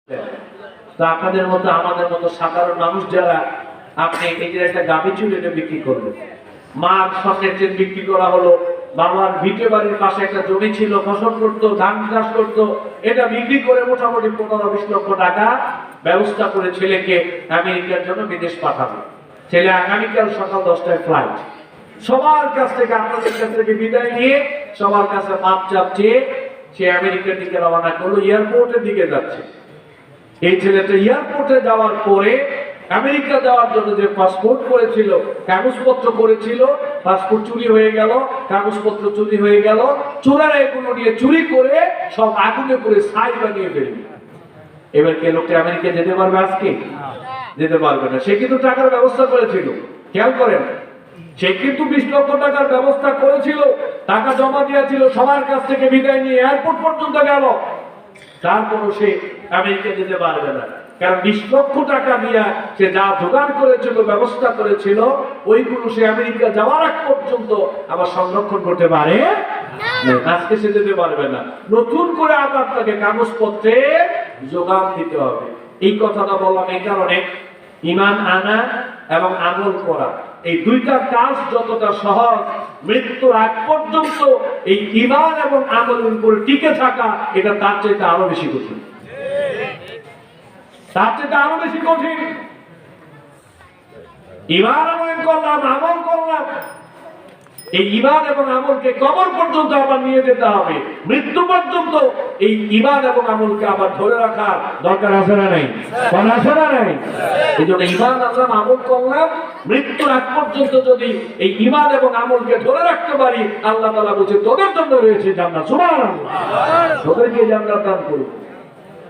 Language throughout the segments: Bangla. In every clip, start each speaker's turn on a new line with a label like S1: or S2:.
S1: তো আপনাদের মতো আমাদের মতো সাধারণ মানুষ যারা, আপনি নিজের একটা গাভী চুল এটা বিক্রি করবেন, মার স্বর্ণের চেন বিক্রি করা হলো, বাবার ভিটে বাড়ির পাশে একটা জমি ছিল, ফসল করতো, ধান চাষ করতো, এটা বিক্রি করে মোটামুটি 15-20 লক্ষ টাকা ব্যবস্থা করে ছেলেকে আমেরিকার জন্য বিদেশ পাঠাবে। ছেলে আগামীকাল সকাল 10টায় ফ্লাইট। সবার কাছ থেকে, আপনাদের কাছ থেকে বিদায় নিয়ে সবার কাছে মাপ চাপ চেয়ে সে আমেরিকার দিকে রওনা করলো, এয়ারপোর্টের দিকে যাচ্ছে। এই ছেলেটা এয়ারপোর্টে যাওয়ার পরে আমেরিকা যাওয়ার জন্য যে পাসপোর্ট করেছিল, কাগজপত্র করেছিল, পাসপোর্ট চুরি হয়ে গেল, কাগজপত্র চুরি হয়ে গেল, চোরারা এগুলো নিয়ে চুরি করে সব আগুনে করে ছাই বানিয়ে ফেলবে। এবার কে লোকটা আমেরিকা যেতে পারবে? আজকে যেতে পারবে না। সে কিন্তু টাকার ব্যবস্থা করেছিল, খেয়াল করেন, সে কিন্তু 20 লক্ষ টাকার ব্যবস্থা করেছিল, টাকা জমা দিয়েছিল, সবার কাছ থেকে বিদায় নিয়ে এয়ারপোর্ট পর্যন্ত গেল, তারপরও সে আমেরিকা যেতে পারবে না। কারণ 20 লক্ষ টাকা দিয়ে সে যা জোগাড় করেছিল, ব্যবস্থা করেছিল, ওইগুলো সে আমেরিকা যাওয়ার আগ পর্যন্ত আবার সংরক্ষণ করতে পারে না। আজকে সে যেতে পারবে না। নতুন করে আবার তাকে কাগজপত্রে যোগান দিতে হবে। এই কথাটা বললাম এই কারণে, ঈমান আনা এবং আমল করা, এই দুইটা কাজ যতটা সহজ, মৃত্যুর আগ পর্যন্ত এই ঈমান এবং আমলের উপরে টিকে থাকা এটা তার চাইতে আরো বেশি কঠিন, তার চাইতে আরো বেশি কঠিন। ঈমান আমল করলাম, আমল করলাম, এই ঈমান এবং আমলকে কবর পর্যন্ত আবার নিয়ে যেতে হবে, মৃত্যু পর্যন্ত এই ঈমান এবং আমলকে আবার ধরে রাখার দরকার আছে না নাই? কোন আছে না নাই? এই জন্য ঈমান আনলাম, আমল করলাম, মৃত্যুর আগ পর্যন্ত যদি এই ঈমান এবং আমলকে ধরে রাখতে পারি, আল্লাহ তাআলা বলেছে তোদের জন্য রয়েছে জান্নাত। সুবহানাল্লাহ। তোদেরকে জান্নাত দান করব,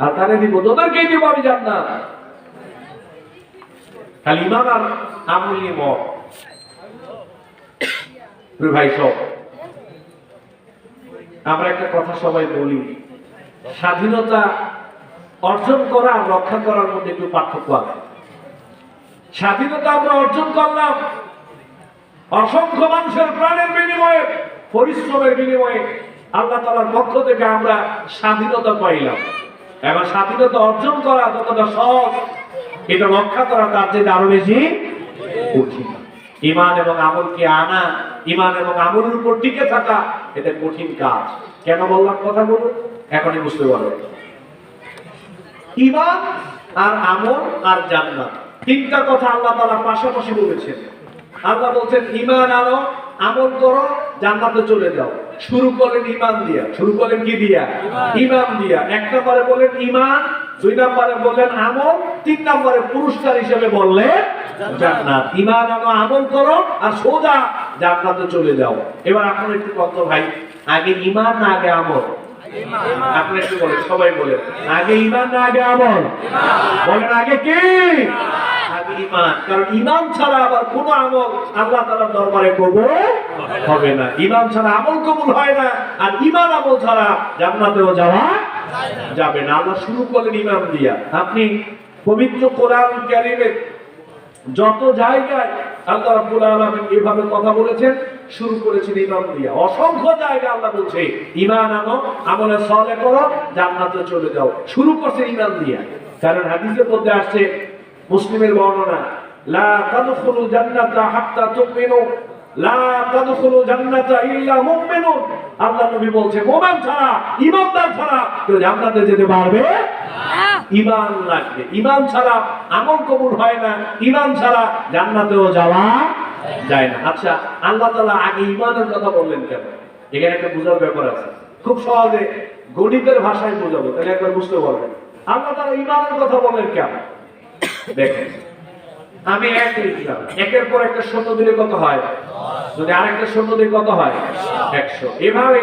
S1: আর কারে দিব? তোদেরকেই দিব আমি জান্নাত। খালি ঈমান আর আমল নিয়ে মত ভাই সব। আমরা একটা কথা সবাই বলি, স্বাধীনতা অর্জন করা আর রক্ষা করার মধ্যে একটু পার্থক্য আছে। স্বাধীনতা আমরা অর্জন করলাম অসংখ্য মানুষের প্রাণের বিনিময়ে, পরিশ্রমের বিনিময়ে, আল্লাহ তাআলার পক্ষ থেকে আমরা স্বাধীনতা পাইলাম। এবার স্বাধীনতা অর্জন করা যতটা সহজ, এটা রক্ষা করা তার চেয়ে আরো বেশি কঠিন। ঈমান এবং আমলকে আনা, ঈমান এবং আমলের উপর টিকে থাকা, এটা কঠিন কাজ। কেন বললাম কথাগুলো এখনই বুঝতে পারবেন। ঈমান আর আমল আর জান্নাত, তিনটা কথা আল্লাহ তাআলা পাশাপাশি বলেছেন। আল্লাহ বলছেন ঈমান আনো, আমল করো, জান্নাতে চলে যাও। শুরু করেন ঈমান দিয়া। শুরু করেন কি দিয়া? ঈমান দিয়া। 1 নম্বরে বলেন ঈমান, 2 নম্বরে বললেন আমল, 3 নম্বরে পুরস্কার হিসেবে বললেন জান্নাত। ঈমান আনো, আমল করো, আর সোজা জান্নাতে চলে যাও। এবার আপনারা একটু কত ভাই, আগে ঈমান না আগে আমল? আপনি একটু বলেন, সবাই বলেন, আগে ঈমান না আগে আমল? বলেন আগে কি? আগে ঈমান। কারণ ঈমান ছাড়া আবার কোন আমল আল্লাহ তাআলার দরবারে কবুল হবে না। ঈমান ছাড়া আমল কবুল হয় না, আর ঈমান আমল ছাড়া জান্নাতেও যাওয়া যাবে না। আল্লাহ শুরু করলেন ঈমান দিয়া। আপনি পবিত্র কোরআন কারীমে যত জায়গায় আল্লাহ রাব্বুল আলামিন এইভাবে কথা বলেছেন, শুরু করেছেন ঈমান দিয়া। অসংখ্য জায়গায় আল্লাহ বলছে ঈমান আনো, আমলে সালেহ করো, জান্নাতে চলে যাও। শুরু করছে ঈমান দিয়া। কারণ হাদিসের মধ্যে আসছে, মুসলিমের বর্ণনা, লা তাদখুলু জান্নাতা হাত্তা তুমিনু, লা তাদখুলু জান্নাতা ইল্লা মুমিনুন। আল্লাহ নবী বলছে মুমিন ছাড়া, ঈমানদার ছাড়া কেউ জান্নাতে যেতে পারবে না। ঈমান লাগবে। ঈমান ছাড়া আমল কবুল হয় না, ঈমান ছাড়া জান্নাতেও যাওয়া যায় না। আচ্ছা, আল্লাহ তাআলা আগে ঈমানের কথা বললেন কেন? এখানে একটা বুঝার ব্যাপার আছে। খুব সহজে গণিতের ভাষায় বোঝাবো, তাহলে একবার বুঝতে পারবেন। আল্লাহ তাআলা ঈমানের কথা বলেন কেন? দেখেন, আমি 1 লিখলাম, 1-এর পর একটা শূন্য দিলে কত হয়? যদি আরেকটা শূন্য দিলে কত হয়? 100। এভাবে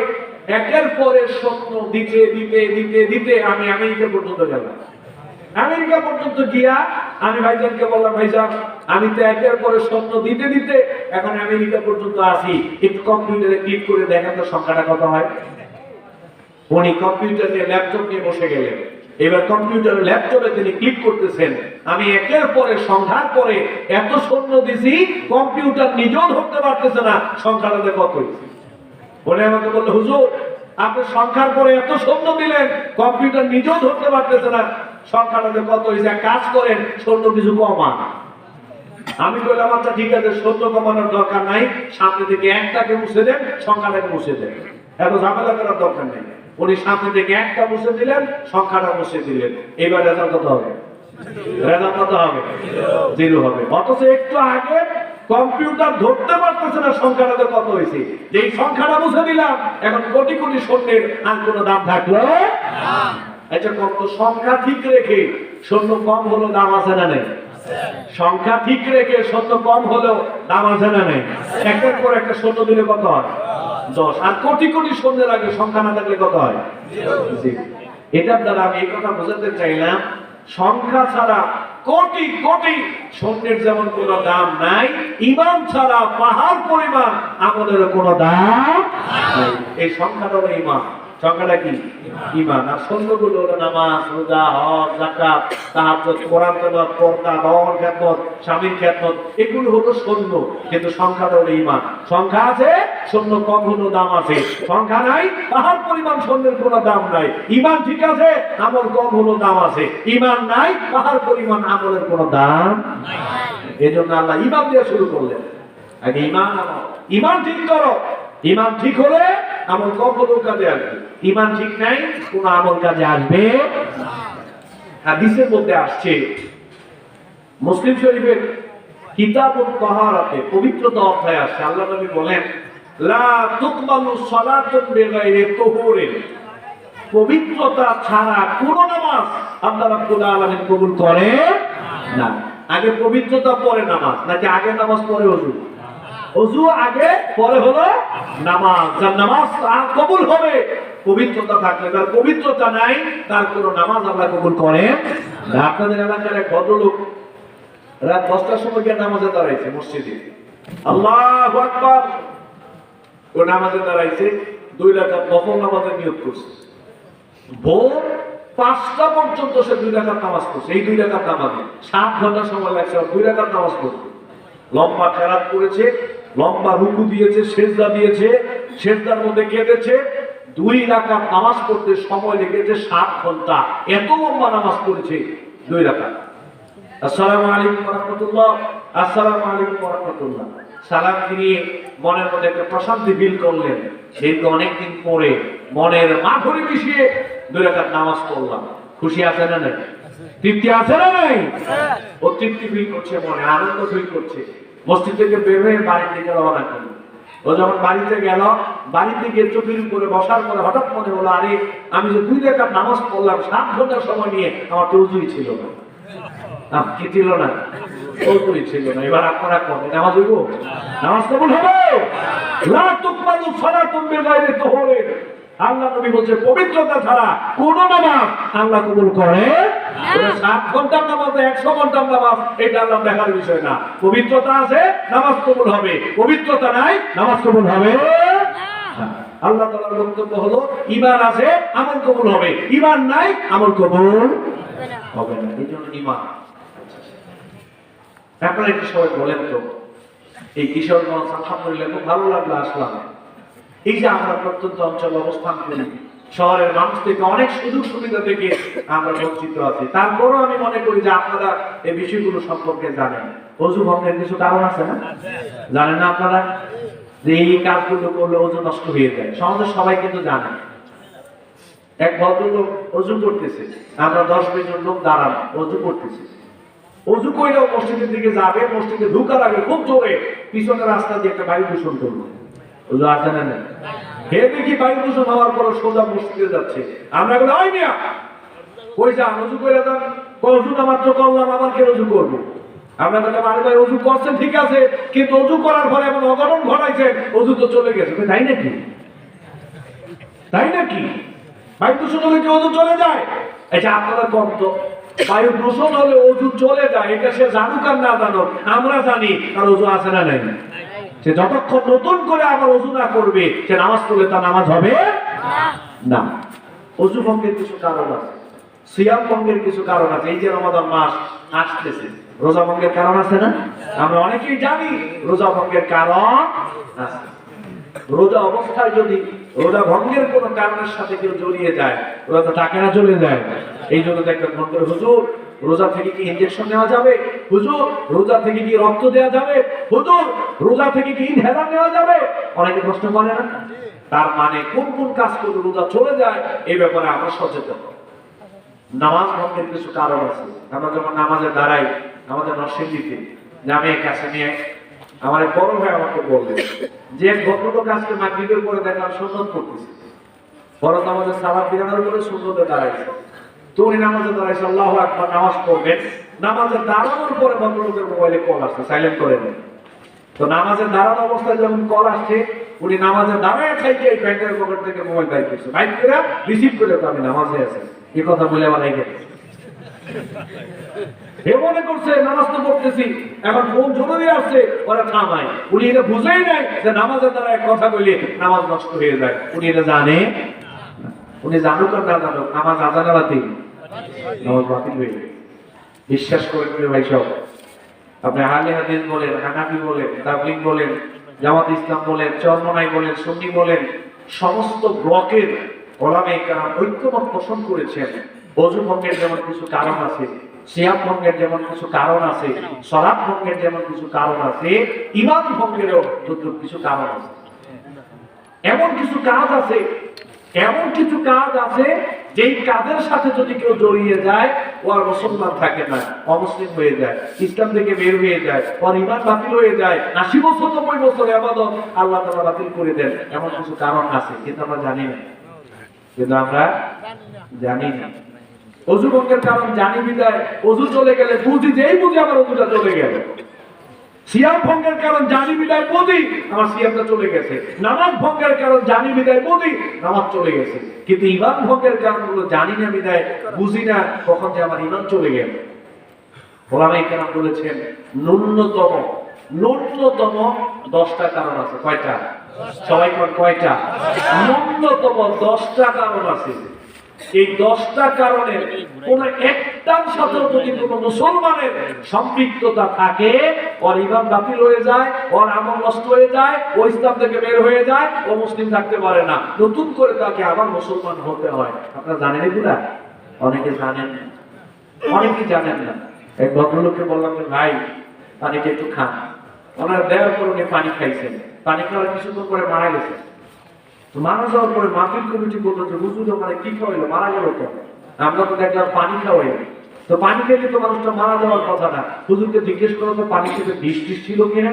S1: 1-এর পরে শূন্য দিতে দিতে দিতে দিতে আমি আমেরিকা পর্যন্ত গেলাম। আমেরিকা পর্যন্ত গিয়া আমি ভাইজানকে বললাম, ভাইজান আমি তো 1-এর পরে শূন্য দিতে দিতে এখন আমেরিকা পর্যন্ত আসি, একটু কম্পিউটারে ক্লিক করে দেখেন তো সংখ্যাটা কত হয়। উনি কম্পিউটার নিয়ে, ল্যাপটপ নিয়ে বসে গেলেন। এবার কম্পিউটারে, ল্যাপটপে তিনি ক্লিক করতেছেন। আমি 1-এর পরে সংখ্যার পরে এত শূন্য দিছি, কম্পিউটার নিজেও ধরতে পারতেছে না সংখ্যাটাতে কত হয়েছে। বলে আমাকে বললো, হুজুর আপনি সংখ্যার পরে এত শূন্য দিলেন, কম্পিউটার নিজেও ধরতে পারতেছে না সংখ্যাটা যে কত হয়েছে, এক কাজ করেন সৈন্য কিছু কমান। আমি বললাম আচ্ছা ঠিক আছে, সৈন্য কমানোর দরকার নাই, সামনে থেকে একটাকে মুছে দেন, সংখ্যাটাকে মুছে দেন, এত ঝামেলা করার দরকার নেই। উনি সামনে থেকে একটা মুছে দিলেন, সংখ্যাটা মুছে দিলেন। এবার রেজাল্ট কত হবে? রেজাল্ট কত হবে? 0 হবে। অথচ একটু আগে কম্পিউটার ধরতে পারতেছে না সংখ্যাটা কত হয়েছে, যেই সংখ্যাটা মুছে দিলাম এখন কোটি কোটি সৈন্যের আর কোনো দাম থাকলো না। আচ্ছা কত সংখ্যা ঠিক রেখে সৈন্য কম হলো দাম আছে না নেই? সংখ্যা ঠিক রেখে সৈন্য কম হলেও দাম আছে না নেই? একের পর একটা সৈন্য দিলে কত হয়? 10। আর কোটি কোটি সৈন্যের আগে সংখ্যা না থাকলে কত হয়? 0। এটার দ্বারা আমি এই কথা বোঝাতে চাইলাম, সংখ্যা ছাড়া কোটি কোটি সৈন্যের যেমন কোনো দাম নাই, ঈমান ছাড়া পাহাড় পরিমাণ আমলের কোনো দাম নাই। এই সংখ্যাটা হলো ঈমান। সংখ্যাটা কি? ঈমান। আর সৈন্যগুলো হলো নামাজ, রোজা, হজ, যাকাত, তাহাজ্জুদ, কোরআন তেলাওয়াত, পর্দা, বাবার খেদমত, স্বামীর খেদমত, এগুলো হলো সৈন্য। কিন্তু সংখ্যাটা হলো ঈমান। সংখ্যা আছে, সৈন্য কম হলো দাম আছে। সংখ্যা নাই, পাহাড় পরিমাণ সৈন্যের কোনো দাম নাই। ঈমান ঠিক আছে, আমল কম হলো দাম আছে। ঈমান নাই, পাহাড় পরিমাণ আমলের কোনো দাম নাই। এজন্য আল্লাহ ঈমান দিয়ে শুরু করলেন। আগে ঈমান আনো, ঈমান ঠিক করো। ঈমান ঠিক হলে আমল কম হলেও কাজে আসবে। ঈমান ঠিক নাই, কোন আমল কাজে আসবে না। হাদিসের মধ্যে আসছে, মুসলিম শরীফের কিতাবুত তাহারাতে পবিত্রতা অধ্যায় আসছে, আল্লাহ নবী বলেন লা তুকবালু সালাতুন বিগাইরি তুহুরিন, পবিত্রতা ছাড়া কোন নামাজ আল্লাহ রাব্বুল আলামিন কবুল করে না। আগে পবিত্রতা পরে নামাজ, নাকি আগে নামাজ পরে ওযু? ওযু আগে পরে হলো নামাজ। যার নামাজ কবুল হবে পবিত্রতা থাকলে, তার পবিত্রতা নাই তার কোনো নামাজ আল্লাহ কবুল করে না। আপনাদের এলাকার এক ভদ্রলোক রাত 10টার সময় গিয়ে নামাজে দাঁড়াইছে মসজিদে, আল্লাহু আকবার, ও নামাজে দাঁড়াইছে, 2 রাকাত নফল নামাজের নিয়ত করছে। ভোর 5টা পর্যন্ত সে 2 রাকাত নামাজ পড়ছে। এই 2 রাকাত নামাজে 7 ঘন্টা সময় লাগছে 2 রাকাত নামাজ পড়তে। লম্বা কেরাত করেছে, লম্বা রুকু দিয়েছে, সেজদা দিয়েছে, সেজদার মধ্যে কেঁদেছে। 2 রাকাত নামাজ পড়তে সময় লেগেছে 7 ঘন্টা। এত লম্বা নামাজ পড়েছে 2 রাকাত। আসসালামু আলাইকুম ওয়া রাহমাতুল্লাহ, আসসালামু আলাইকুম ওয়া রাহমাতুল্লাহ, সালাম ফিরিয়ে মনের মধ্যে একটা প্রশান্তি ফিল করলেন। সেই তো অনেকদিন পরে মনের মাধুরী মিশিয়ে 2 রাকাত নামাজ পড়লাম। খুশি আছে না নাই? তৃপ্তি আছে না নাই? ও তৃপ্তি ফিল করছে, মনে আনন্দ ফিল করছে। মসজিদ থেকে বের হয়ে বাড়ির দিকে রওনা করল। ও যখন বাড়িতে গেল, বাড়িতে গিয়ে চোখের উপরে বসার পরে হঠাৎ মনে হলো, আরে আমি যে 2 রাকাত নামাজ পড়লাম 7 ঘন্টা সময় নিয়ে, আমার তো ওযুই ছিল না। কি ছিল না? ওযুই ছিল না। এবার আপনারা কোন নামাজ হইব? নামাজ কবুল হবে? লা তুকবালু সালাতুন বিগাইরি তুহুরিন, আল্লাহ নবী বলেন পবিত্রতা ছাড়া কোন নামাজ আল্লাহ কবুল করে না। 7 ঘন্টার নামাজ 100 ঘন্টার নামাজ এটা আল্লাহ দেখার বিষয় না। পবিত্রতা আছে, নামাজ কবুল হবে। পবিত্রতা নাই, নামাজ কবুল হবে না। আল্লাহ তাআলার বক্তব্য হলো ঈমান আছে, আমল কবুল হবে। ঈমান নাই, আমল কবুল হবে না। এইজন্য ঈমান। আপনারা একটু সবাই বলেন তো, এই কিশোরগঞ্জ আলহামদুলিল্লাহ খুব ভালো লাগলো আসলাম। এই যে আমরা প্রত্যন্ত অঞ্চলে অবস্থান করি, শহরের মানুষ থেকে অনেক সুযোগ সুবিধা থেকে আমরা বঞ্চিত আছি। তারপরও আমি মনে করি যে আপনারা এই বিষয়গুলো সম্পর্কে জানেন। ওযু ভঙ্গের কিছু কারণ আছে না? জানেন না আপনারা যে এই কাজগুলো করলে ওযু নষ্ট হয়ে যায়? সমাজের সবাই কিন্তু জানে। এক ভদ্রলোক ওযু করতেছে, আমরা 10-20 জন লোক দাঁড়ানো ওযু করতেছি। ওযু কইলেও মসজিদের দিকে যাবে, মসজিদে ঢোকার আগে খুব জোরে পিছনের রাস্তা দিয়ে একটা বায়ু দূষণ করবে। ওযু আছে না না? হে দেখি বায়ু দূষণ হওয়ার পর সোজা মসজিদে যাচ্ছে। আমরা বলি ওই মিয়া কই যান, ওযু কইরা যান। ওযু না মাত্র করলাম, আবার কে ওযু করব? আমরা বললাম আরে ভাই ওযু করছেন ঠিক আছে, কিন্তু ওযু করার পরে এমন অঘটন ঘটাইছেন, ওযু তো চলে গেছে। তাই নাকি? তাই নাকি? বায়ু দূষণ হলে কি ওযু চলে যায়? এই যে আপনারা কম তো, বায়ু দূষণ হলে ওযু চলে যায়, এটা সে জানুক আর না জানুক, আমরা জানি আর ওযু আছে না নাই? সে যতক্ষণ নতুন করে আবার ওযু না করবে, সে নামাজ পড়লে তার নামাজ হবে না। ওযু ভঙ্গের কিছু কারণ আছে, সিয়াম ভঙ্গের কিছু কারণ আছে। এই যে রমাদান মাস আসতেছে, রোজা ভঙ্গের কারণ আছে না? আমরা অনেকেই জানি রোজা ভঙ্গের কারণ আছে। রোজা অবস্থায় যদি রোজা ভঙ্গের কোনো কারণের সাথে কেউ জড়িয়ে যায়, রোজা থাকে না, চলে যায়। এই জন্য দেখবেন ভঙ্গের হুজুর রোজা থেকে কি ইনজেকশন নেওয়া যাবে, হুজুর রোজা থেকে কি রক্ত দেওয়া যাবে, হুজুর রোজা থেকে কি ইনহেলার নেওয়া যাবে, অনেকে প্রশ্ন করে না। তার মানে কোন কোন কাজ করলে রোজা চলে যায় এই ব্যাপারে আমরা সচেতন। নামাজ ভঙ্গের কিছু কারণ আছে। আমরা যখন নামাজে দাঁড়াই আমাদের নরসিংদীতে জামিয়া কাছে নিয়ে আমার এক বড় ভাই আমাকে বললেন যে এক ভদ্রলোক আজকে মাগরিবের পরে দেখলাম সুন্নত করতেছে, ফরজ নামাজের সালাত বিরানোর পরে সুন্নতে দাঁড়াইছে। তো উনি নামাজে দাঁড়াইছে, আল্লাহু আকবার, নামাজ পড়বেন। নামাজে দাঁড়ানোর পরে ভদ্রলোকের মোবাইলে কল আসছে, সাইলেন্ট করে নেন। তো নামাজে দাঁড়ানো অবস্থায় যখন কল আসছে, উনি নামাজে দাঁড়ায় থাইকে এই প্যান্টের পকেট থেকে মোবাইল বাইর করছে, বাইর করে রিসিভ করে, তো আমি নামাজে আছি এই কথা বলে আমার আগে হে মনে করছে নামাজ তো পড়তেছি, এখন ফোন জরুরি আসছে, ওরা থামায়। উনি এটা বুঝেই নাই যে নামাজের দ্বারা এক কথা বলে নামাজ নষ্ট হয়ে যায়। উনি এটা জানে, উনি জানুক আর না জানুক, নামাজ আজানের রাতে নামাজ বাতিল হয়ে যায়। বিশ্বাস করে ভাই সব, আপনি আহলে হাদিস বলেন, হানাফি বলেন, তাবলীগ বলেন, জামাত ইসলাম বলেন, চরমনাই বলেন, সুন্নি বলেন, সমস্ত ব্লকের ওলামায়ে কেরাম ঐক্যমত পোষণ করেছেন ওযু ভঙ্গের যেমন কিছু কারণ আছে, সিয়াম ভঙ্গের যেমন কিছু কারণ আছে, সালাত ভঙ্গের যেমন কিছু কারণ আছে, ঈমান ভঙ্গেরও কিছু কারণ আছে। এমন কিছু কাজ আছে, এমন কিছু কাজ আছে যেই কাজের সাথে যদি কেউ জড়িয়ে যায় ও আর মুসলমান থাকে না, অমুসলিম হয়ে যায়, ইসলাম থেকে বের হয়ে যায়, ওর ঈমান বাতিল হয়ে যায়, ৮০ বছর ৯০ বছর ইবাদত আল্লাহ তাআলা বাতিল করে দেন। এমন কিছু কারণ আছে, কিন্তু আমরা জানি না, জানি না। ওযু ভঙ্গের কারণ জানি বিদায় ওযু চলে গেলে বুঝি, যেই বুঝি আমার ওযুটা চলে গেল। সিয়াম ভঙ্গের কারণ জানি বিদায় বুঝি, আমার সিয়ামটা চলে গেছে। নামাজ ভঙ্গের কারণ জানি বিদায় বুঝি, নামাজ চলে গেছে। কিন্তু ঈমান ভঙ্গের কারণগুলো জানি না বিদায় বুঝি না, কখন যে আমার ঈমান চলে গেল। ওলামায়ে কেরাম বলেছেন ন্যূনতম 10টা কারণ আছে। কয়টা? সবাই কোন কয়টা? ন্যূনতম 10টা কারণ আছে। এই 10টা কারণের কোন একটার সাথে যদি কোনো মুসলমানের সম্পৃক্ততা থাকে, ওর ঈমান বাতিল হয়ে যায়, ওর আমল নষ্ট হয়ে যায়, ও ইসলাম থেকে বের হয়ে যায়, ও মুসলিম থাকতে পারে না, নতুন করে তাকে আবার মুসলমান হতে হয়। আপনারা জানেন এগুলা? অনেকে জানেন না, অনেকে জানেন না। এক ভদ্রলোককে বললাম যে ভাই পানিটা একটু খান। ওনার দেওয়ার পর উনি পানি খাইছেন, পানি খাওয়ার কিছুক্ষণ পরে মারা গেছে। তো মারা যাওয়ার পরে মাহফিল কমিটি বললো যে হুজুর ওখানে কি খাওয়াইলো, মারা গেল তো? আমরা তো দেখলাম পানি খাওয়াইলো। তো পানি খেলে তো মানুষটা মারা যাওয়ার কথা না। হুজুরকে জিজ্ঞেস করো তো পানি খেতে বিষ টিষ ছিল কিনা।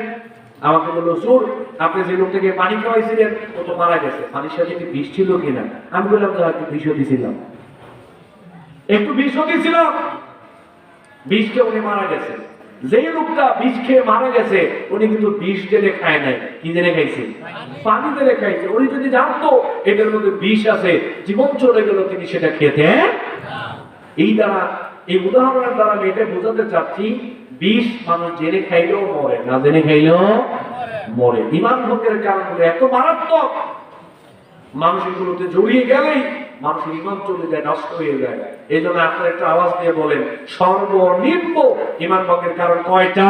S1: আমাকে বললো হুজুর আপনি যে লোকটাকে পানি খাওয়াইছিলেন ও তো মারা গেছে, পানির সাথে কি বিষ ছিল কিনা? আমি বললাম তো একটু বিষও দিছিলাম, একটু বিষও দিছিলাম, বিষ খেয়ে উনি মারা গেছে। যে লোকটা বিষ খেয়ে মারা গেছে উনি কিন্তু বিষ জেনে খায় নাই, কি জেনে খাইছে? পানি জেনে খাইছে। উনি যদি জানতো এটার মধ্যে বিষ আছে, জীবন চলে গেল, তিনি সেটা খেতেন। এই দ্বারা, এই উদাহরণের দ্বারা আমি এটা বোঝাতে চাচ্ছি, বিষ মানুষ জেনে খাইলেও মরে, না জেনে খাইলেও মরে। ঈমান ভঙ্গের কারণগুলো এত মারাত্মক, মানুষ এগুলোতে জড়িয়ে গেলেই মানুষের ঈমান চলে যায়, নষ্ট হয়ে যায়। এই জন্য আপনারা একটু আওয়াজ দিয়ে বলেন সর্বনিম্ন ঈমান ভঙ্গের কারণ কয়টা?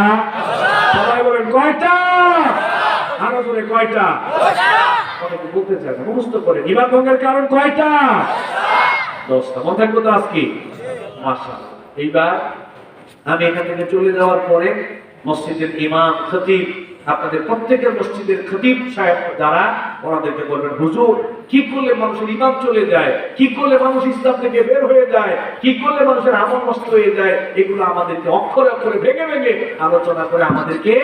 S1: সবাই বলেন কয়টা? আরো জোরে কয়টা? অনেকে বলতে চায় না, মুখস্থ করেন। ঈমান ভঙ্গের কারণ কয়টা? 10টা। মনে থাকবো তো আজকে? মাশাআল্লাহ। এইবার আমি এখান থেকে চলে যাওয়ার পরে মসজিদের ইমাম, খতিব, আপনাদের প্রত্যেকের মসজিদের খতিব সাহেব যারা, ওনাদেরকে বলবেন হুজুর কি করলে মানুষের ঈমান চলে যায়, কি করলে মানুষ ইসলাম থেকে বের হয়ে যায়, কি করলে মানুষের আমল নষ্ট হয়ে যায়, এগুলো আমাদেরকে অক্ষরে অক্ষরে ভেঙে ভেঙে আলোচনা করে আমাদেরকে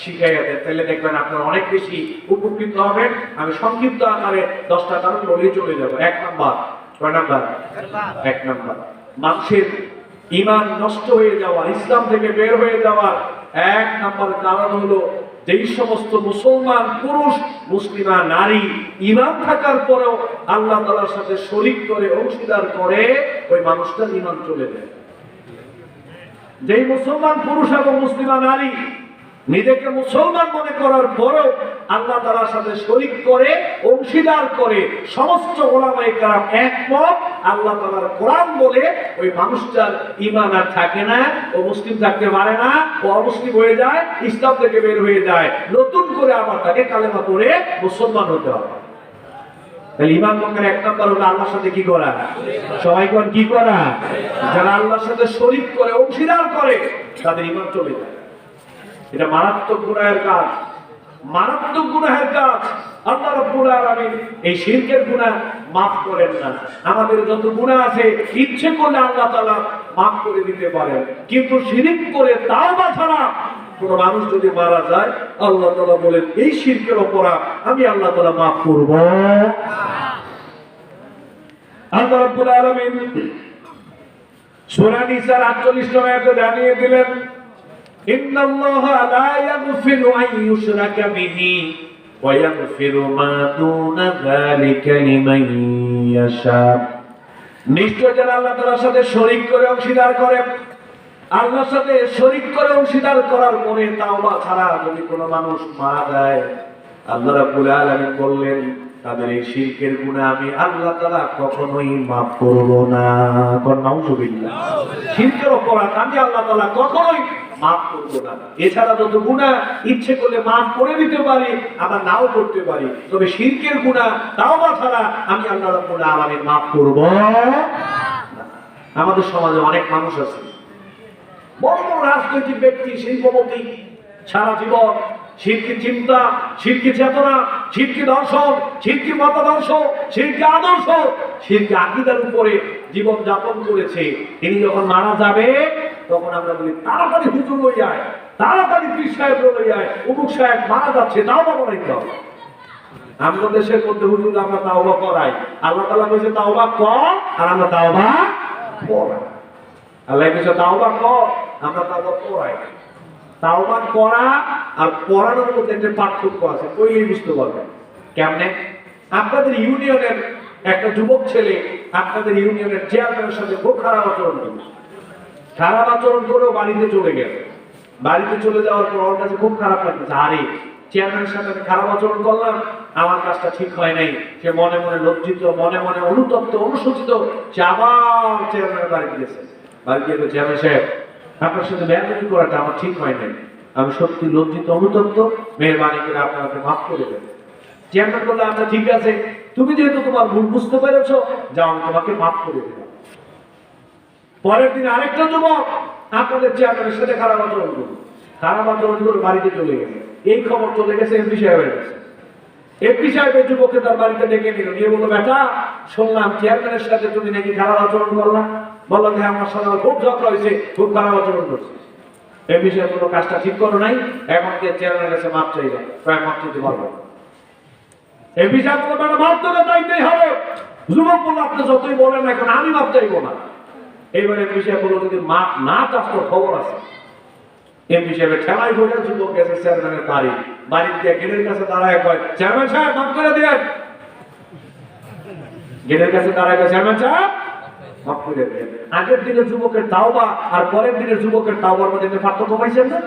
S1: শিখাইয়া দেন। তাহলে দেখবেন আপনারা অনেক বেশি উপকৃত হবেন। আমি সংক্ষিপ্ত আকারে 10টা কারণ বলেই চলে যাব। 1 নাম্বার, কয় নাম্বার? 1 নাম্বার, মানুষের ঈমান নষ্ট হয়ে যাওয়া, ইসলাম থেকে বের হয়ে যাওয়ার 1 নাম্বার কারণ হলো যেই সমস্ত মুসলমান পুরুষ, মুসলিমা নারী ঈমান থাকার পরেও আল্লাহ তাআলার সাথে শরীক করে, অংশীদার করে, ওই মানুষটার ঈমান চলে যায়। যেই মুসলমান পুরুষ এবং মুসলিমা নারী নিজেকে মুসলমান মনে করার পরেও আল্লাহ তাআলার সাথে শরীক করে, অংশীদার করে, সমস্ত উলামায়ে কেরাম একমত আল্লাহ তাআলার কোরআন বলে ওই মানুষটার ঈমান আর থাকে না, ও মুসলিম থাকতে পারে না, ও অমুসলিম হয়ে যায়, ইসলাম থেকে বের হয়ে যায়। নতুন করে আবার তাকে কালেমা পড়ে মুসলমান হতে হবে। তাহলে ঈমান ভঙ্গের এক নম্বর হলো আল্লাহর সাথে কি করা? সবাই কোন কি করা? যারা আল্লাহর সাথে শরীক করে, অংশীদার করে, তাদের ঈমান চলে যায়। এটা মারাত্মক গুনাহের কাজ, মারাত্মক গুনাহের কাজ। আল্লাহ রাব্বুল আলামিন এই শিরকের গুনাহ মাফ করেন না। আমাদের যত গুনাহ আছে ইচ্ছে করলে আল্লাহ তাআলা মাফ করে দিতে পারেন, কিন্তু শিরক করে তাওবা ছাড়া কোন মানুষ যদি মারা যায়, আল্লাহ তাআলা বলেন এই শিরকের অপরাধ আমি আল্লাহ তাআলা মাফ করব। আল্লাহ রাব্বুল আলামিন সূরা নিসার 48 নম্বর আয়াতে জানিয়ে দিলেন, ইন্নাল্লাহা লা ইয়াগফিরু আন ইউশরাকা বিহি ওয়া ইয়াগফিরু মা দুনা যালিকা লিমান ইয়াশা। নিশ্চয় যারা আল্লাহ তাআলার সাথে শরীক করে অংশীদার করে, আল্লাহর সাথে শরীক করে অংশীদার করার পরে তাওবা ছাড়া যদি কোনো মানুষ মারা যায়, আল্লাহ রাব্বুল আলামিন বললেন তাদের এই শিরকের গুনাহ আমি আল্লাহ তাআলা কখনোই মাফ করব না। নাউযুবিল্লাহ। শিরকের অপরাধ আমি আল্লাহ তাআলা কখনোই মাফ করব না। এছাড়া যত গুনাহ ইচ্ছে করলে মাফ করে দিতে পারি, আবার নাও করতে পারি, তবে শিরকের গুনাহ তাওবা ছাড়া আমি আল্লাহ রাব্বুল আলামিন মাফ করব না। আমাদের সমাজে অনেক মানুষ আছে, বড় বড় রাজনৈতিক ব্যক্তি, শিল্পপতি, সারা জীবন শিরকি চিন্তা, শিরকি চেতনা, শিরকি দর্শন, শিরকি মতাদর্শ, শিরকি আদর্শ, শিরকি আকীদার উপরে জীবন যাপন করেছে। তিনি যখন মারা যাবে তখন আমরা বলি তাড়াতাড়ি হুজুর লই যায়, তাড়াতাড়ি পীর সাহেব লই যায়, অমুক সাহেব মারা যাচ্ছে, তাওবা করাইতে হবে। আমাদের দেশের মধ্যে হুজুর আমরা তাওবা করাই, আল্লাহ তাআলা বলেছে তাওবা কর, আর আমরা তাওবা করাই। আল্লাহ বলেছে তাওবা কর, আমরা তাওবা করাই। তাওবা করা আর পড়ানোর মধ্যে একটা পার্থক্য আছে, কইলেই বুঝতে পারবেন। কেমনে? আপনাদের ইউনিয়নের একটা যুবক ছেলে আপনাদের ইউনিয়নের চেয়ারম্যানের সাথে খুব খারাপ আচরণ করল, খারাপ আচরণ করেও বাড়িতে চলে গেল। বাড়িতে চলে যাওয়ার পর ওর কাছে খুব খারাপ লাগতেছে, আরে চেয়ারম্যানের সাথে আমি খারাপ আচরণ করলাম, আমার কাজটা ঠিক হয় নাই। সে মনে মনে লজ্জিত, মনে মনে অনুতপ্ত, অনুশোচিত, সে আবার চেয়ারম্যানের বাড়িতে গেছে। বাড়িতে গিয়ে চেয়ারম্যান সাহেব, আপনার সাথে বেয়াদবি করাটা আমার ঠিক হয় নাই, আমি সত্যি লজ্জিত, অনুতপ্ত, মেহরবানি করে আপনাকে মাফ করে দেন। চেয়ারম্যান বললে আচ্ছা ঠিক আছে, তুমি যেহেতু তোমার ভুল বুঝতে পেরেছো, যাও আমি তোমাকে মাফ করে দিলাম। পরের দিন আরেকটা যুবক আপনাদের চেয়ারম্যানের সাথে খারাপ আচরণ করল, খারাপ আচরণ করে বাড়িতে চলে গেছে। এই খবর চলে গেছে এমপি সাহেবের কাছে। এমপি সাহেবের যুবককে তার বাড়িতে ডেকে নিল, নিয়ে বললো বেটা শুনলাম চেয়ারম্যানের সাথে তুমি নাকি খারাপ আচরণ করলাম। বললাম হ্যাঁ আমার সাথে খুব ঝগড়া হয়েছে, খুব খারাপ আচরণ করছে। এমপি সাহেব কোনো কাজটা ঠিক করো নাই, এখন চেয়ারম্যানের কাছে মাপ চাইবে, প্রায় মাপ চাইতে পারবো। এমপি সাহেব বললো বেটা মাপ তোকে চাইতেই হবে। যুবক বললো আপনি যতই বলেন না এখন আমি মাপ চাইবো না। এইবার এমপি সাহেব বললো যদি মাপ না চাস তোর খবর আছে। এমপি সাহেবের ঠেলাই ঘটে যুবক গেছে চেয়ারম্যানের বাড়ি, বাড়ির গিয়ে গেটের কাছে দাঁড়ায় কয় চেয়ারম্যান সাহেব মাফ করে দেন। গেটের কাছে দাঁড়ায় কয় চেয়ারম্যান সাহেব মাফ করে দেন। আগের দিনের যুবকের তাওবা আর পরের দিনের যুবকের তাওবার মধ্যে একটা পার্থক্য পাইছেন না?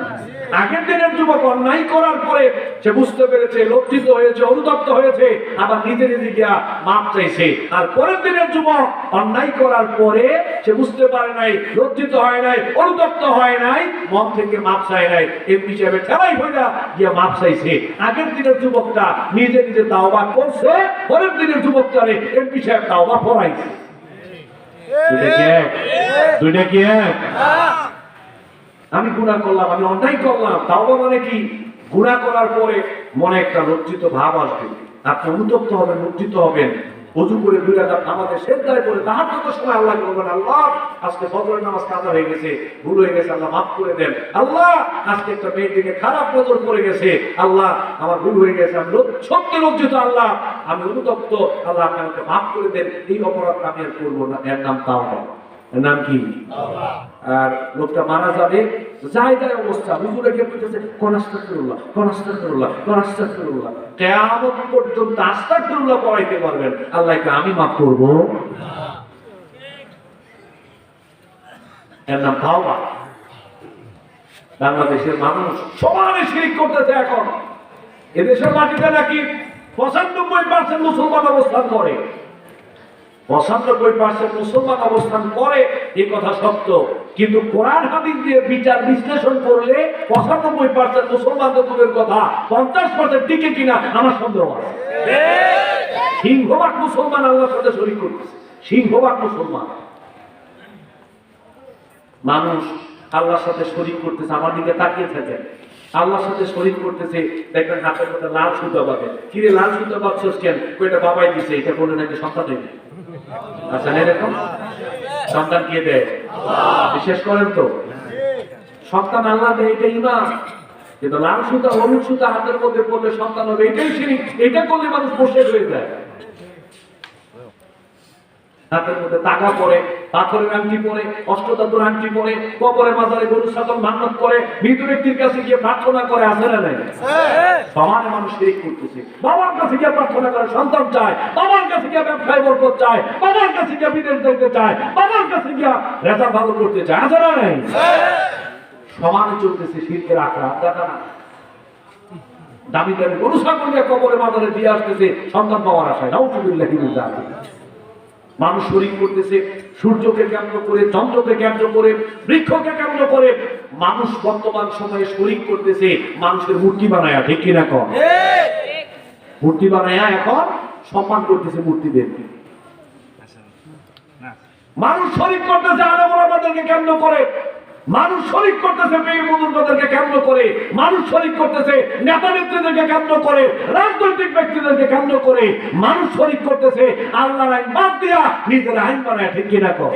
S1: আগের দিনের যুবক অন্যায় করার পরে সে বুঝতে পেরেছে, লজ্জিত হয়েছে, অনুতপ্ত হয়েছে, আবার নিজে নিজে গিয়া মাপ চাইছে। আর পরের দিনের যুবক অন্যায় করার পরে সে বুঝতে পারে নাই, লজ্জিত হয় নাই, অনুতপ্ত হয় নাই, মন থেকে মাপ চায় নাই, এমপি সাহেবের ঠেলাই হইয়া গিয়া মাপ চাইছে। আগের দিনের যুবকটা নিজে নিজে তাওবা করছে, পরের দিনের যুবকটারে এমপি সাহেব তাওবা পড়াইছে। দুইটা কি এক? আমি গুনাহ করলাম, আমি অন্যায় করলাম, তাওবা মানে কি? গুনাহ করার পরে মনে একটা লজ্জিত ভাব আসবে, আপনি অনুতপ্ত হবেন, লজ্জিত হবেন, ওযু করে 2 রাকাত নামাজে সিজদায় পড়ে তাহাজ্জুদের সময় আল্লাহকে বলবেন আল্লাহ আজকে ফজরের নামাজ কাজা হয়ে গেছে, ভুল হয়ে গেছে, আল্লাহ মাফ করে দেন। আল্লাহ আজকে একটা মেয়ের দিকে খারাপ নজর পড়ে গেছে, আল্লাহ আমার ভুল হয়ে গেছে, আমি সত্যি লজ্জিত, আল্লাহ আমি অনুতপ্ত, আল্লাহ আপনি আমাকে মাফ করে দেন। এই অপরাধ আমি আর করবো না। এর নাম তাওবা। এর নাম কি? আর লোকটা মারা যাবে, জায়গায় অবস্থা হুজুরে কে বলতেছে কোন আস্তাগফিরুল্লাহ, কোন আস্তাগফিরুল্লাহ, কোন আস্তাগফিরুল্লাহ, কিয়ামত পর্যন্ত আস্তাগফিরুল্লাহ পড়াইতে পারবেন, আল্লাহকে আমি মাফ করব না। এর নাম তাওবা। বাংলাদেশের মানুষ সমানে শিরক করতেছে। এখন এদেশের মাটিতে নাকি 95% মুসলমান অবস্থান করে, 95% মুসলমান অবস্থান করে, এই কথা সত্য। কিন্তু কোরআন হাদিস দিয়ে বিচার বিশ্লেষণ করলে 95% মুসলমানদের দূরের কথা 50% টিকে কিনা আমার সন্দেহ আছে। সিংহভাগ মুসলমান আল্লাহর সাথে শরীক করতেছে, সিংহভাগ মুসলমান। মানুষ আল্লাহর সাথে শরীক করতেছে, আমার দিকে তাকিয়ে থাকে, আল্লাহর সাথে শরীক করতেছে, দেখবেন হাতের মধ্যে লাল সুতা পাবে। কিরে লাল সুতা পাচ্ছিস কেন? এটা বাবাই দিছে, এটা বলে নাকি সন্তান দেবে। আচ্ছা এরকম সন্তান কে দেয়? বিশেষ করেন তো সন্তান আল্লাহ দেয়, এটা ইমান। কিন্তু লাল সুতা হলুদ সুতা হাতের মধ্যে পড়লে সন্তান হবে, এটাই শিরিক। এটা করলে মানুষ বসে হয়ে যায়। হাতের মধ্যে টাকা পরে, পাথরের আংটি পরে, অষ্টধাতুর আংটি পরে, কবরের মাজারে গরু ছাগল মান্নত করে, মৃত ব্যক্তির কাছে গিয়ে প্রার্থনা করে, আছে না নাই? সমানে মানুষ শিরিক করতেছে। বাবার কাছে গিয়ে প্রার্থনা করে সন্তান চায়, বাবার কাছে গিয়ে ব্যবসায় বরকত চায়, বাবার কাছে গিয়ে বিদেশ দেখতে চায়, বাবার কাছে গিয়ে রেজাল্ট ভালো করতে চায়, আছে না নাই? সমানে চলতেছে শিরকের আখড়া। দেখা না দামি দামি গরু ছাগল কবরে মাজারে দিয়ে আসতেছে সন্তান পাওয়ার আশায়। নাউযুবিল্লাহি মিন যালিক। মানুষ শরীক করতেছে সূর্যকে কেন্দ্র করে, চন্দ্রকে কেন্দ্র করে, বৃক্ষকে কেন্দ্র করে। মানুষ বর্তমান সময়ে শরীক করতেছে মানুষের মূর্তি বানায়া, ঠিক কিনা কম? মূর্তি বানায়া এখন সম্মান করতেছে মূর্তিদেরকে। মানুষ শরীক করতেছে আলেম ওলামাদেরকে কেন্দ্র করে, মানুষ শরীক করতেছে পীর বুজুর্গদেরকে কেন্দ্র করে, মানুষ শরীক করতেছে নেতা নেত্রীদেরকে কেন্দ্র করে, রাজনৈতিক ব্যক্তিদেরকে কেন্দ্র করে। মানুষ শরীক করতেছে আল্লাহর আইন বাদ দিয়া নিজের আইন বানায়, ঠিক কিনা কম?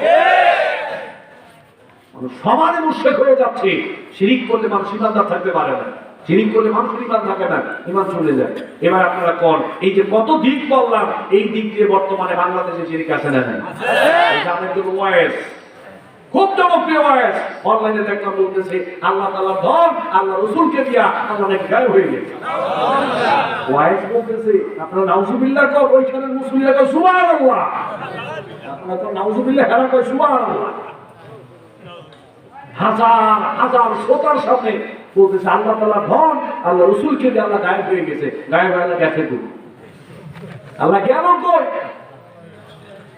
S1: মানুষ সমানে মুশরিক হয়ে যাচ্ছে। শিরিক করলে মানুষ ইমানদার থাকতে পারে না, শিরিক করলে মানুষের ইমান থাকে না, ইমান চলে যায়। এবার আপনারা কোন এই যে কত দিক বললাম, এই দিক দিয়ে বর্তমানে বাংলাদেশে শিরিক আছে না নাই? এই যে আমাদের ওয়াইস খুব জনপ্রিয় ওয়াইস, অনলাইনে দেখলাম বলতেছে আল্লাহ তাআলার ধন আল্লাহ রাসূলকে দিয়া আমরা নাকি গায়েব হয়ে গেছে। ওয়াইস বলতেছে আপনারা নাউযুবিল্লাহ কও, ওইখানে মুসলিমরা কয় সুবহানাল্লাহ, আপনারা তো নাউযুবিল্লাহ হেরা কয় সুবহানাল্লাহ। হাজার হাজার শ্রোতার সামনে বলতেছে আল্লাহ তাআলার ধন আল্লাহ রাসূলকে দিয়ে আল্লাহ গায়েব হয়ে গেছে। গায়েব হয়ে গেছে তো আল্লাহ গেল কই?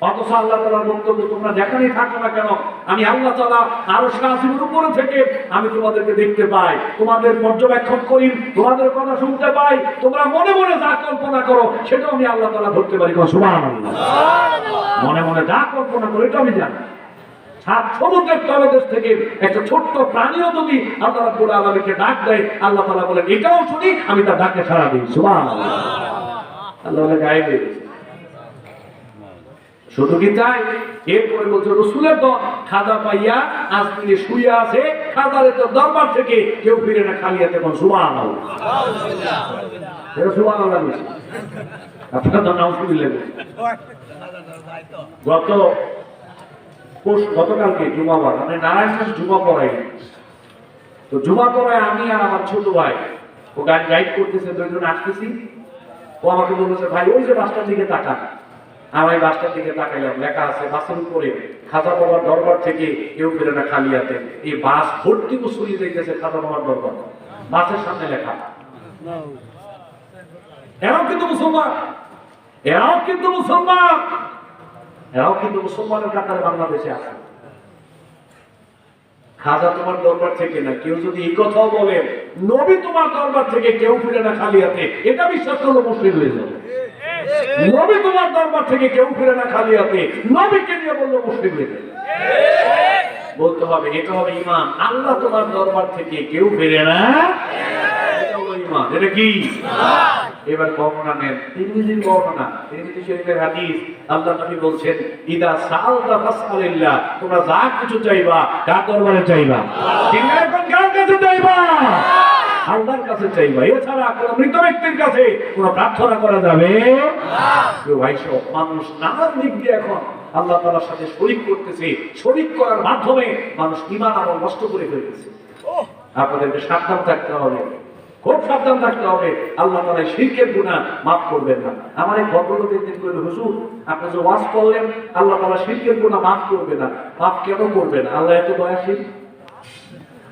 S1: অথচ আল্লাহ তাআলার বক্তব্য তোমরা যেখানেই থাকো না কেন, আমি আল্লাহ তাআলা আরশ আজিমের উপরে থেকে আমি তোমাদেরকে দেখতে পাই, তোমাদের পর্যবেক্ষণ করি, তোমাদের কথা শুনতে পাই, তোমরা মনে মনে যা কল্পনা করো সেটাও আমি আল্লাহ তাআলা ধরতে পারি। সুবহানাল্লাহ। মনে মনে যা কল্পনা করো এটা আমি জানি। সাত সমুদ্রের তলদেশ থেকে একটা ছোট্ট প্রাণীও যদি আল্লাহ রাব্বুল আলামিনকে ডাক দেয়, আল্লাহ তাআলা বলেন এটাও শুনি, আমি তার ডাকে সাড়া দিই। সুবহানাল্লাহ। আল্লাহ বলে গায়েব হয়ে গেছে। শুধু কি তাই? এরপরে বলছে রসুলের দল খাজা পাইয়া আজমিরে শুয়ে আছে, খাজারে তো দরবার থেকে কেউ ফিরে না খালি হাতে। কোন সুবহানাল্লাহ। এটা সুবহানাল্লাহ বেশি, আপনারা তো নাউযুবিল্লাহ। গতকালকে জুমাবার আমি নারায়ণগঞ্জ জুমা পড়াই, তো জুমা পড়ায় আমি আর আমার ছোট ভাই ও গাড়ি গাইড করতেছে, দুইজন আসতেছি। ও আমাকে বলেছে ভাই ওই যে বাসটার দিকে তাকান। আমি বাসটার দিকে তাকাইলাম, লেখা আছে বাসের উপরে খাজা বাবার দরবার থেকে কেউ ফিরে না খালি হাতে। এই বাস ভর্তি মুসলি যাইতেছে খাজা বাবার দরবার, বাসের সামনে লেখা। এরাও কিন্তু মুসলমান, এরাও কিন্তু মুসলমান, এরাও কিন্তু মুসলমানের কাতারে বাংলাদেশে আছে। খাজা তোমার দরবার থেকে না, কেউ যদি এই কথাও বলে নবী তোমার দরবার থেকে কেউ ফিরে না খালি হাতে, এটা বিশ্বাস করলে মুশরিক হয়ে যাবে। নবী তোমার দরবার থেকে কেউ ফিরে না খালি হাতে, নবীকে নিয়ে বললো মুশরিক হয়ে যাবে। বলতে হবে এটা হবে ঈমান, আল্লাহ তোমার দরবার থেকে কেউ ফিরে না, এটা হলো ঈমান। এটা কি? এবার বর্ণনা নেন, তিরমিজির বর্ণনা, তিরমিজি শরীফের হাদিস। আল্লাহ নবী বলছেন ইদা সাআলতা ফাসআলিল্লাহ, তোমরা যা কিছু চাইবা কার দরবারে চাইবা? ঠিক এখন কার কাছে চাইবা? আল্লাহর কাছে চাইবা। এছাড়া কোন মৃত ব্যক্তির কাছে কোন প্রার্থনা করা যাবে না। ভাই সব মানুষ নানান দিক দিয়ে এখন আল্লাহ তাআলার সাথে শরীক করতেছে, শরীক করার মাধ্যমে মানুষ ঈমান আমল নষ্ট করে ফেলতেছে। আপনাদেরকে সাবধান থাকতে হবে, খুব সাবধান থাকতে হবে। আল্লাহ তাআলা শিরকের গুনাহ মাফ করবেন না। আমার এক ভদ্রলোক একদিন কইল, হুজুর আপনি যে ওয়াজ করলেন আল্লাহ তাআলা শিরকের গুনাহ মাফ করবে না, মাফ কেন করবে না? আল্লাহ এত দয়াশীল,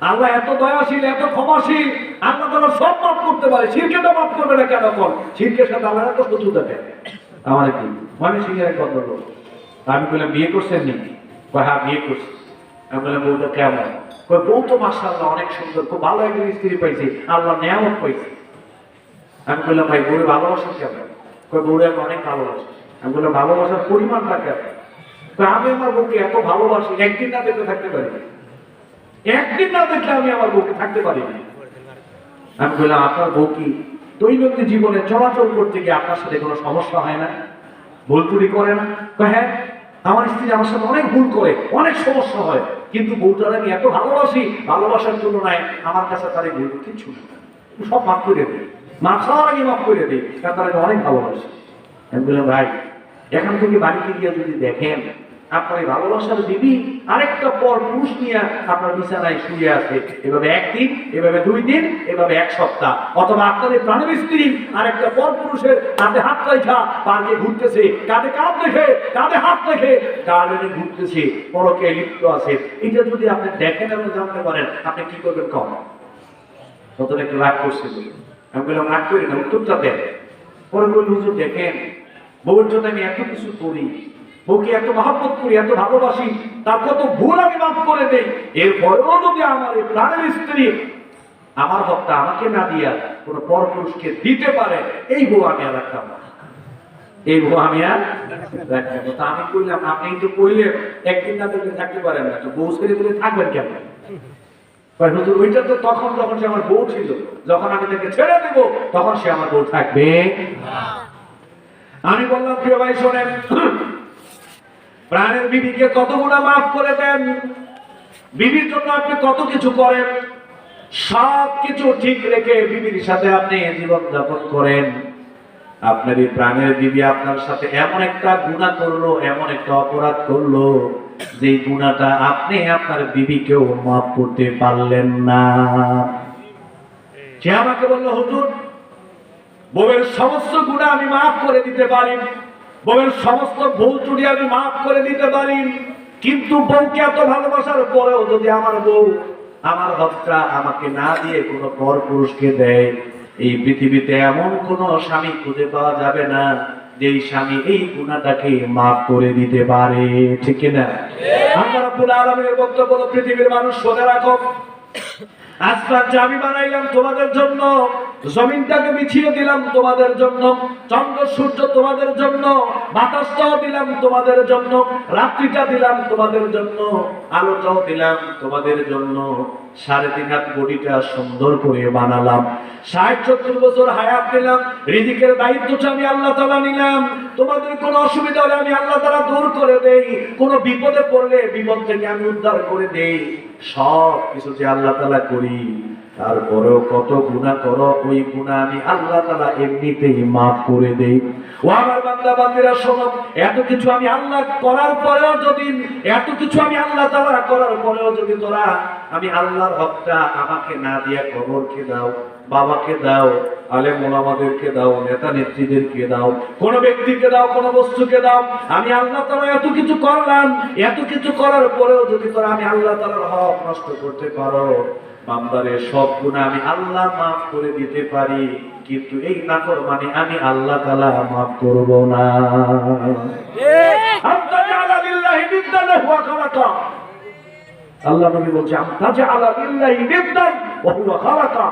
S1: আল্লাহ এত দয়াশীল, এত ক্ষমাশীল, আল্লাহ তাআলা সব মাফ করতে পারে, শিরকেটা মাফ করবে না কেন? কোন শিরকের সাথে আল্লাহ এত শত্রুতা কেন? আমার কি মানে সিংহের এক ভদ্রলোক, আমি বললাম বিয়ে করছেন নি? হ্যাঁ বিয়ে করছি। আমি বললাম বউটা কেমন? বউ তো মাশাআল্লাহ অনেক সুন্দর, খুব ভালো একজন স্ত্রী পাইছি, আল্লাহ নিয়ামত পাইছি। আমি বললাম ভাই বউরে ভালোবাসেন কেমন? বউরে আমি অনেক ভালোবাসি। আমি বললাম ভালোবাসার পরিমাণটা কেমন? আমি আমার বউকে এত ভালোবাসি, একদিন না দেখতে থাকতে পারি না, একদিন না দেখলে আমি আমার বউকে থাকতে পারি না। আমি বললাম আপনার বউ কি দৈনন্দিন জীবনে চলাচল করতে গিয়ে আপনার সাথে কোনো সমস্যা হয় না, ভুল ত্রুটি করে না? হ্যাঁ, আমার স্ত্রী আমার সাথে অনেক ভুল করে, অনেক সমস্যা হয়, কিন্তু বউটার আমি এত ভালোবাসি, ভালোবাসার তুলনায় আমার কাছে তার এই ভুল কিচ্ছু না, সব মাফ করে দিই, মাফ খাওয়ার আগে মাফ করে দিই, কারণ তার আমি অনেক ভালোবাসি। আমি বললাম ভাই এখান থেকে বাড়িতে গিয়ে যদি দেখেন আপনার এই ভালোবাসার দিদি আরেকটা পর পুরুষ নিয়ে আপনার বিছানায় শুয়ে আছে, এভাবে একদিন, এভাবে 2 দিন, এভাবে 1 সপ্তাহ, অথবা আপনার এই প্রাণের স্ত্রী আরেকটা পর পুরুষের কাঁধে হাত রেখা পার্কে ঘুরতেছে, কাঁধে কাঁধ রেখে, কাঁধে হাত রেখে গার্ডেনে ঘুরতেছে, পরকে লিপ্ত আছে, এটা যদি আপনি দেখেন এবং জানতে পারেন, আপনি কি করবেন? কম তখন একটু রাগ করছে। আমি বললাম রাগ করি না, উত্তরটা দেন। পরে বলল হুজুর দেখেন বউর জন্য আমি এত কিছু করি, বউকে এত মহব্বত করি, এত ভালোবাসি, তার কত ভুল আমি মাফ করে দেই, এরপরেও যদি আমার এই প্রাণের স্ত্রী আমার হকটা আমাকে না দিয়া কোন পরপুরুষকে দিতে পারে, এই বউ আমি আর রাখতাম না, এই বউ আমি আর রাখতাম না। আমি কইলাম আপনি তো কইলে একদিন না দেখলে থাকতে পারেন না, তো বউ ছেড়ে দিলে থাকবেন কেমন? হুজুর ওইটা তো তখন যখন সে আমার বউ ছিল, যখন আমি তাকে ছেড়ে দেব তখন সে আমার বউ থাকবে। আমি বললাম প্রিয় ভাই শোনেন, প্রাণের বিবিকে কত গুণা মাফ করে দেন, বিবির জন্য আপনি কত কিছু করেন, সব কিছু ঠিক রেখে বিবির সাথে আপনি জীবন যাপন করেন, আপনার এই প্রাণের বিবি আপনার সাথে এমন একটা গুনাহ করলো, এমন একটা অপরাধ করলো, যে গুনাহটা আপনি আপনার বিবিকেও মাফ করতে পারলেন না। সে আমাকে বলল হুজুর বউয়ের সমস্ত গুনাহ আমি মাফ করে দিতে পারি, বউয়ের সমস্ত ভুল ত্রুটি আমি মাফ করে দিতে পারি, কিন্তু বউকে এত ভালোবাসার পরেও যদি আমার বউ আমার হকটা আমাকে না দিয়ে কোনো পর পুরুষকে দেয়, এই পৃথিবীতে এমন কোন স্বামী খুঁজে পাওয়া যাবে না যেই স্বামী এই গুনাহটাকে মাফ করে দিতে পারে, ঠিক কিনা? আল্লাহ রাব্বুল আলামিনের বক্তব্য হলো পৃথিবীর মানুষ শুনে রাখো, আসমানটা আমি বানাইলাম তোমাদের জন্য, জমিনটাকে বিছিয়ে দিলাম তোমাদের জন্য, চন্দ্র সূর্য তোমাদের জন্য, বাতাসটাও দিলাম তোমাদের জন্য, রাত্রিটা দিলাম তোমাদের জন্য, আলোটাও দিলাম তোমাদের জন্য, 3.5 হাত বডিটা সুন্দর করে বানালাম, 60-70 বছর হায়াত দিলাম, রিজিকের দায়িত্বটা আমি আল্লাহ তাআলা নিলাম, তোমাদের কোনো অসুবিধা হলে আমি আল্লাহ তাআলা দূর করে দেই, কোনো বিপদে পড়লে বিপদ থেকে আমি উদ্ধার করে দেই, সব কিছু যে আল্লাহ তাআলা করি, তারপরেও কত গুনাহ করো, ওই গুনাহ আমি আল্লাহ তাআলা এমনিতেই মাফ করে দেই। ও আমার বান্দা বান্দীরা শোনো, এত কিছু আমি আল্লাহ করার পরেও যদি, এত কিছু আমি আল্লাহ তাআলা করার পরেও যদি তোরা আমি আল্লাহর হকটা আমাকে না দিয়া কবরকে দাও, বাবাকে দাও, আলেম ওলামাদেরকে দাও, নেতা নেত্রীদেরকে দাও, কোন ব্যক্তিকে দাও, কোন বস্তুকে দাও, আমি আল্লাহ তাআলা এত কিছু করলাম, এত কিছু করার পরেও যদি তোরা আমি আল্লাহ তাআলার হক নষ্ট করতে পারো, বান্দারে সব গুনাহ আমি আল্লাহ মাফ করে দিতে পারি, কিন্তু এই নাফরমানি আমি আল্লাহ তাআলা মাফ করব না। আনতাজালা লিল্লাহি নিদ্দান ওয়া খালাকা, আল্লাহ নবী বলছে আনতাজালা লিল্লাহি নিদ্দান ওয়া হুয়া খালাকা,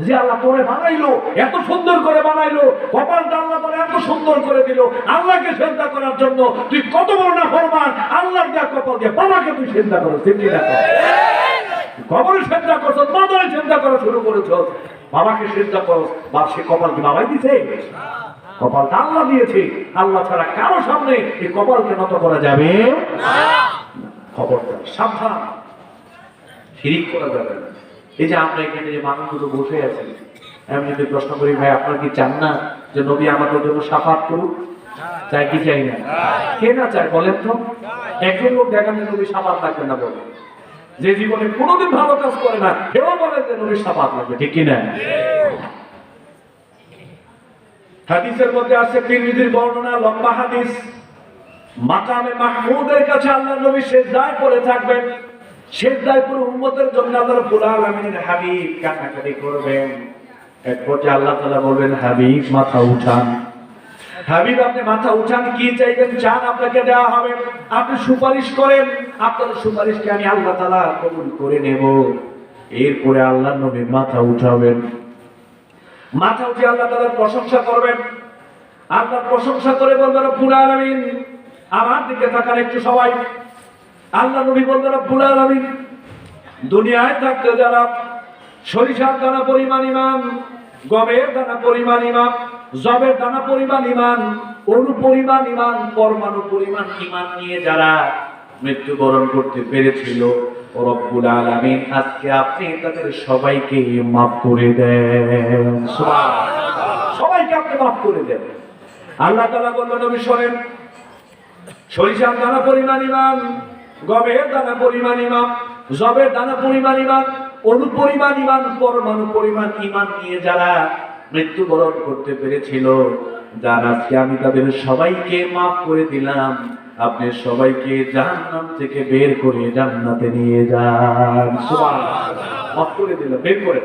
S1: যে আল্লাহ তোরে বানাইলো, এত সুন্দর করে বানাইলো, কপালটা আল্লাহ তোরে এত সুন্দর করে দিল, আল্লাহকে সিজদা করার জন্য তুই কত বড় নাফরমান, আল্লাহর দেয়া কপাল দিয়ে বাবাকে তুই সিজদা করছিস, সিজদা কর, কবরে সিজদা করছস, মাদারে সিজদা করা শুরু করেছস, বাবাকে সিজদা করস, বাপ সে কপাল কি বাবাই দিয়েছে? কপালটা আল্লাহ দিয়েছে, আল্লাহ ছাড়া কারো সামনে এই কপালকে নত করা যাবে না। খবরদার সাবধান, শিরিক করা যাবে না। এই যে আমরা এখানে যে মানুষগুলো বসে আছি, আমি যদি প্রশ্ন করি ভাই আপনারা কি চান না যে নবী আমাদের জন্য শাফাত করুক? চাই কি চাই না? কে না চায় বলেন তো? একজন লোক দেখেন যে নবী শাফাত লাগবে না বলে, যে জীবনে কোনোদিন ভালো কাজ করে না সেও বলে যে নবীর শাফাত লাগবে, ঠিক কি না? হাদিসের মধ্যে আছে, তিরমিজির বর্ণনা, লম্বা হাদিস, মাকামে মাহমুদের কাছে আল্লাহর নবী সিজদায় পড়ে থাকবেন, সিজদায় পুরো উম্মতের জন্য আল্লাহ রাব্বুল আলামিনের হাবিব কান্নাকাটি করবেন, এক পর্যায়ে আল্লাহ তাআলা বলবেন হাবিব মাথা উঠান, হাবিব আপনি মাথা উঠান, কি চাইবেন চান আপনাকে দেওয়া হবে, আপনি সুপারিশ করেন, আপনার সুপারিশকে আমি আল্লাহ তাআলা কবুল করে নেব। এরপরে আল্লাহর নবী মাথা উঠাবেন, মাথা উঠে আল্লাহ তাআলার প্রশংসা করবেন, আল্লাহর প্রশংসা করে বলবে রব্বুল আলামিন, আমার দিকে তাকান একটু সবাই। আল্লাহ নবী বলবে রব্বুল আলামিন, দুনিয়ায় থাকতে যারা সরিষার দানা পরিমাণ ঈমান, গমের দানা পরিমাণ ঈমান, জবের দানা পরিমাণ ঈমান, অণু পরিমাণ ঈমান, পরমাণু পরিমাণ ঈমান নিয়ে যারা মৃত্যুবরণ করতে পেরেছিল, রব্বুল আলামিন আজকে আপনি তাদের সবাইকে মাফ করে দেন। সুবহানাল্লাহ, সবাইকে আপনি মাফ করে দেন। আল্লাহ তাআলা বললেন, নবী শোনেন, সরিষার দানা পরিমাণ ঈমান, গমের দানা পরিমাণ ঈমান, জবের দানা পরিমাণ ঈমান, অণু পরিমাণ ঈমান, পরমাণু পরিমাণ ঈমান নিয়ে যারা মৃত্যুবরণ করতে পেরেছিল, যার আজকে আমি তাদের সবাইকে মাফ করে দিলাম। আপনি সবাইকে জাহান্নাম থেকে বের করে জান্নাতে নিয়ে যান। সুবহানাল্লাহ, মাফ করে দিলাম, বের করে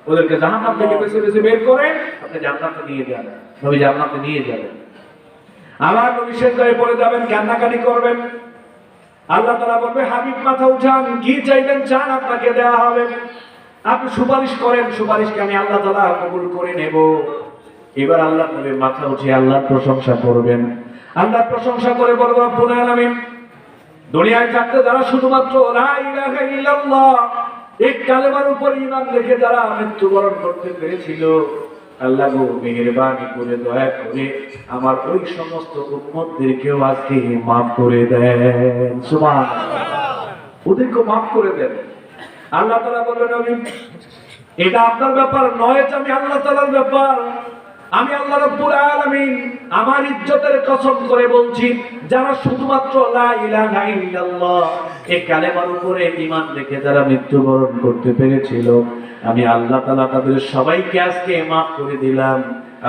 S1: ওদেরকে জাহান্নাম থেকে বেছে বেছে বের করে আপনি জান্নাতে নিয়ে যান। নবী জান্নাতে নিয়ে যাবেন। আমার নবী সেজদায় পড়ে যাবেন, কান্নাকাটি করবেন। আল্লাহ তাআলা বলবে, হাবিব মাথা উঠান, কি চাইবেন চান আপনাকে দেওয়া হবে। আপনি সুপারিশ করেন, সুপারিশকে আমি আল্লাহ তাআলা কবুল করে নেব। এবার আল্লাহ নবীর মাথা উঠিয়ে আল্লাহর প্রশংসা করবেন। আল্লাহর প্রশংসা করে বলবেন, রব্বুল আলামিন, দুনিয়ায় থাকতে যারা শুধুমাত্র লা ইলাহা ইল্লাল্লাহ এই কালেমার উপর ঈমান রেখে যারা মৃত্যুবরণ করতে পেরেছিল, আল্লাহ গো মেহেরবানি করে দয়া করে আমার ওই সমস্ত উম্মতদেরকেও আজকে মাফ করে দেন। সুবহানাল্লাহ, ওদেরকে মাফ করে দেন। আল্লাহ তাআলা বললেন, নবী এটা আপনার ব্যাপার নয়, এটা আমি আল্লাহ তাআলার ব্যাপার। আমি আল্লাহ রাব্বুল আলামিন আমার ইজ্জতের কসম করে বলছি, যারা শুধুমাত্র লা ইলাহা ইল্লাল্লাহ এই কালেমার উপরে ঈমান রেখে যারা মৃত্যুবরণ করতে পেরেছিল, আমি আল্লাহ তাআলা তাদের সবাইকে আজকে মাফ করে দিলাম।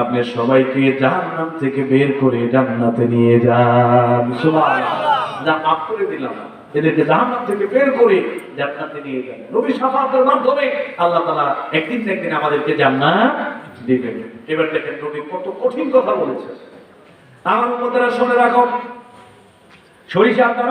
S1: আপনি সবাইকে জাহান্নাম থেকে বের করে জান্নাতে নিয়ে যান। সুবহানাল্লাহ, যা মাফ করে দিলাম, এদেরকে জাহান্নাম থেকে বের করে জান্নাতে নিয়ে যান। নবী শাফাআতের মাধ্যমে আল্লাহ তাআলা একদিন না একদিন আমাদেরকে জান্নাত দিবেন। এবার দেখেন নবী কত কঠিন কথা বলেছেন। আমার উম্মতেরা শুনে রাখো, সরিষার দানা